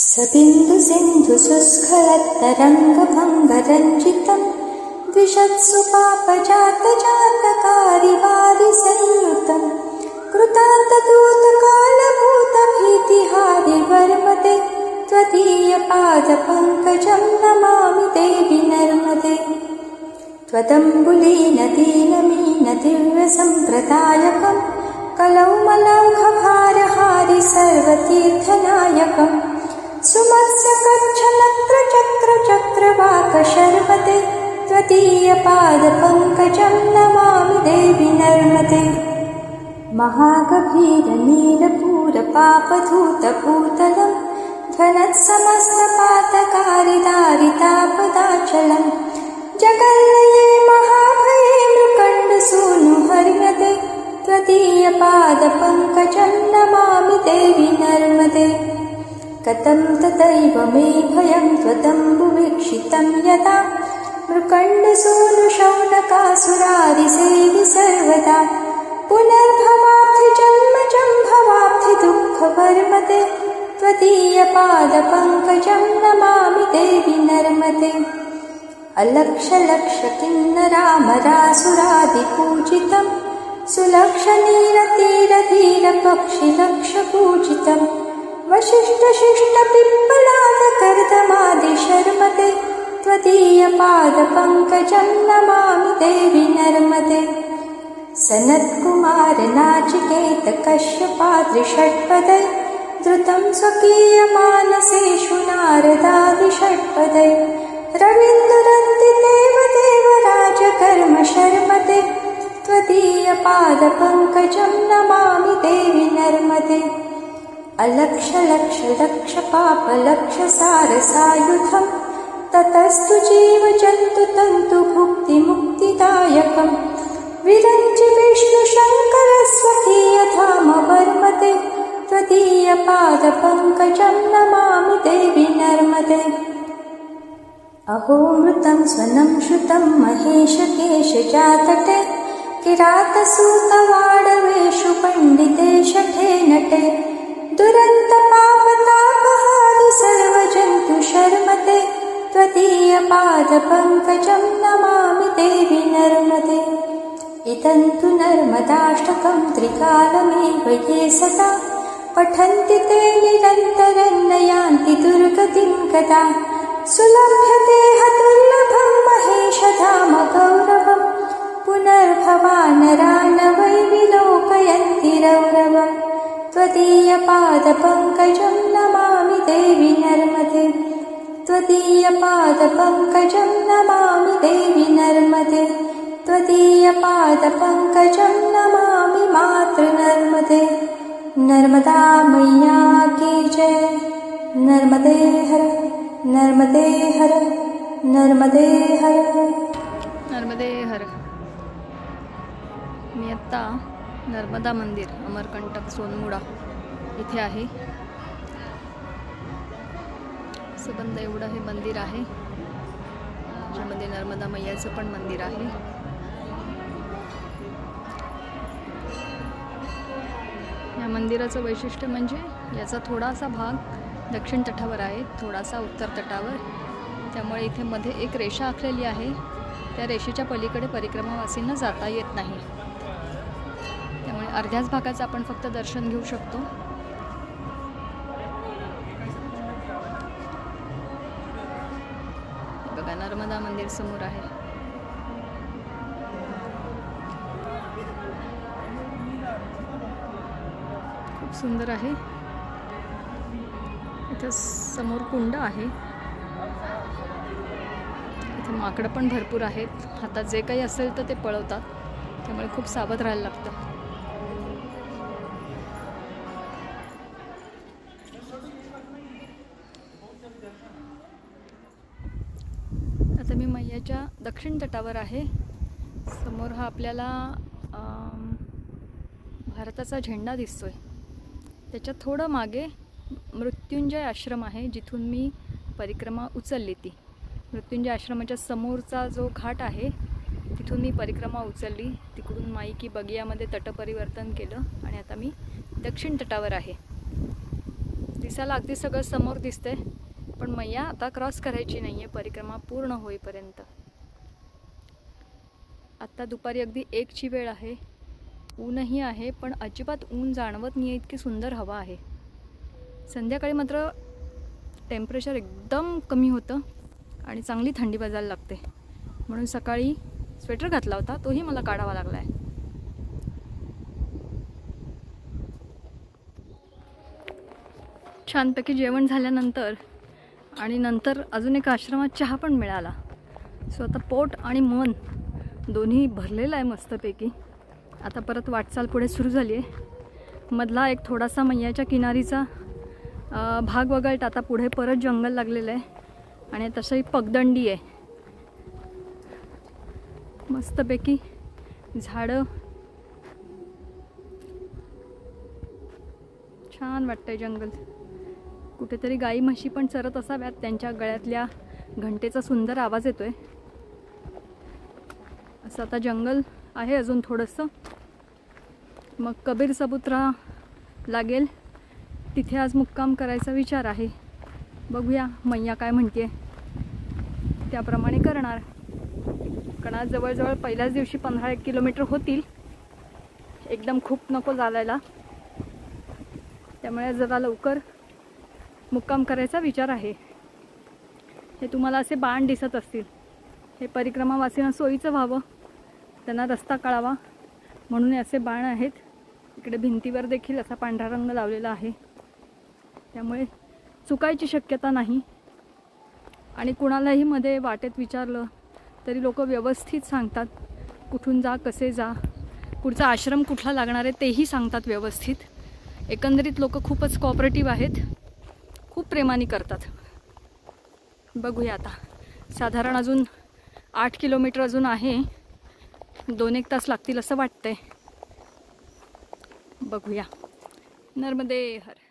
सबिन्दुसिन्धुसुस्खलत्तरङ्गभङ्गरञ्जितं द्विषत्सु पापजातजातकारिवारिसंयुतं कृतान्तदूतकालभूतभीतिहारिवर्मते त्वदीयपादपङ्कजं नमामि देवि नर्मदे। त्वदम्बुलीनदीनमीनदिव्यसम्प्रदायकं कलौमलौघभारहारि सर्वतीर्थनायकं सुमत्स्यकच्छनत्रचक्रचक्रवाकशर्वते त्वदीयपादपङ्कजं नमामि देवि नर्मदे। महागभीरनीलपूरपापधूतभूतलं ध्वनत्समस्तपातकारिदारितापदाचलं जगल्लये महाभये मृकण्डसूनुहर्म्यते त्वदीयपादपङ्कजं नमामि देवि नर्मदे। कथं तदैव मे भयं त्वदम्बुवीक्षितं यदा मृकण्डसूनुशौनकासुरारिसेवि सर्वदा पुनर्भवाब्धिजन्मजं भवाब्धिदुःखवर्मते त्वदीयपादपङ्कजं नमामि देवि नर्मदे। अलक्षलक्षकिन्नरामरासुरादिपूजितं सुलक्षनीरतीरधीरपक्षिलक्षपूजितं वसिष्ठशिष्टपिप्पलादकर्दमादिशर्मते त्वदीयपादपङ्कजं नमामि देवि नर्मदे। सनत्कुमारनाचिकेतकश्यपाद्रिषट्पदै धृतं स्वकीयमानसेषु नारदादिषट्पदै रवीन्द्रन्ति देवदेवराजकर्मशर्मते त्वदीयपादपङ्कजं नमामि देवि नर्मदे। अलक्षलक्षलक्षपापलक्षसारसायुधं ततस्तु जीवजन्तुतन्तुभुक्तिमुक्तिदायकं विरञ्चि विष्णुशङ्करस्वकीयधामवर्मते त्वदीयपादपङ्कजं नमामि देवि नर्मदे। अहोमृतं स्वनं श्रुतं महेशकेशजातटे किरातसूतवाडवेषु पण्डिते शठे नटे दुरन्तपापतापहारि सर्वजन्तुशर्मते त्वदीयपादपङ्कजं नमामि देवि नर्मदे। इदं तु नर्मदाष्टकं त्रिकालमेव ये सदा पठन्ति ते निरन्तरं न यान्ति दुर्गतिं कदा सुलभ्यते दुर्लभं महेशधाम गौरवं पुनर्भवानरा न वै विलोकयन्ति रौरवं त्वदीयपादपङ्कजं नमामि देवि नर्मदे। त्वदीयपादपङ्कजं नमामि देवि नर्मदे। त्वदीयपादपङ्कजं नमामि मातृनर्मदे। नर्मदा मैया की जय। नर्मदे हर नर्मदे हर नर्मदे हर नर्मदे हर। मी आत्ता नर्मदा मंदिर अमरकंटक सोनमुडा इथे आहे। सबंध एवढं हे मंदिर आहे ज्यामध्ये नर्मदा मैयाचं पण मंदिर आहे। या मंदिराचं वैशिष्ट्य म्हणजे याचा थोडासा भाग दक्षिण तटावर आहे, थोडासा उत्तर तटावर, त्यामुळे इथे मध्ये एक रेषा आखलेली आहे। त्या रेषेच्या पलीकडे परिक्रमावासींना जाता येत नाही, त्यामुळे अर्ध्याच भागाचं आपण फक्त दर्शन घेऊ शकतो। बघा नर्मदा मंदिर समोर आहे। खूप सुंदर आहे। इथं समोर कुंड आहे। इथे माकडं पण भरपूर आहेत। हातात जे काही असेल तर ते पळवतात, त्यामुळे खूप सावध राहायला लागतं। आता मी मैयाच्या दक्षिण तटावर आहे। समोर हा आपल्याला भारताचा झेंडा दिसतोय। त्याच्या थोडं मागे मृत्युंजय आश्रम आहे, जिथून मी परिक्रमा उचलली ती। मृत्युंजय आश्रमाच्या समोरचा जो घाट आहे तिथून मी परिक्रमा उचलली। तिकडून माईकी बगियामध्ये तटपरिवर्तन केलं आणि आता मी दक्षिण तटावर आहे। दिसायला अगदी सगळं समोर दिसते, पण मैया आता क्रॉस करायची नाही आहे परिक्रमा पूर्ण होईपर्यंत. आत्ता दुपारी अगदी 1ची वेळ आहे. ऊनही आहे, पण अजिबात ऊन जाणवत नाही आहे, इतकी सुंदर हवा आहे. संध्याकाळी मात्र टेम्परेचर एकदम कमी होतं आणि चांगली थंडी वाजायला लागते. म्हणून सकाळी स्वेटर घातला होता, तोही मला काढावा लागला आहे. छानपैकी जेवण झाल्यानंतर आणि नंतर अजून एक आश्रमात चहा पण मिळाला. सो आता पोट आणि मन दोन्ही भरलेलं आहे मस्तपैकी. आता परत वाटचाल पुढे सुरू झाली आहे. मधला एक थोडासा मैयाच्या किनारीचा भाग वगळता आता पुढे परत जंगल लागलेलं आहे आणि तसंही पगदंडी आहे. मस्तपैकी झाडं, छान वाटतंय जंगल. कुठेतरी गाई म्हशी पण चरत असाव्यात, त्यांच्या गळ्यातल्या घंटेचा सुंदर आवाज येतोय. असं आता जंगल आहे अजून थोडंसं, मग कबीर सबुत्रा लागेल, तिथे आज मुक्काम करायचा विचार आहे. बघूया मैया काय म्हणते, त्याप्रमाणे करणार. कारण आज जवळजवळ पहिल्याच दिवशी 15-1 किलोमीटर होतील. एकदम खूप नको चालायला, त्यामुळे जरा लवकर मुक्काम करायचा विचार आहे. हे तुम्हाला असे बाण दिसत असतील, हे परिक्रमावासींना सोयीचं व्हावं, त्यांना रस्ता कळावा म्हणून असे बाण आहेत. इकडे भिंतीवर देखील असा पांढरा रंग लावलेला आहे, त्यामुळे चुकायची शक्यता नाही. आणि कुणालाही मध्ये वाटेत विचारलं तरी लोक व्यवस्थित सांगतात, कुठून जा, कसे जा, पुढचा आश्रम कुठला लागणार आहे तेही सांगतात व्यवस्थित. एकंदरीत लोक खूपच कॉपरेटिव्ह आहेत, खूप प्रेमाने करतात. बघूया आता, साधारण अजून 8 किलोमीटर अजून आहे, 2-1 तास लागतील असं वाटतंय. बघूया. नर्मदे हर.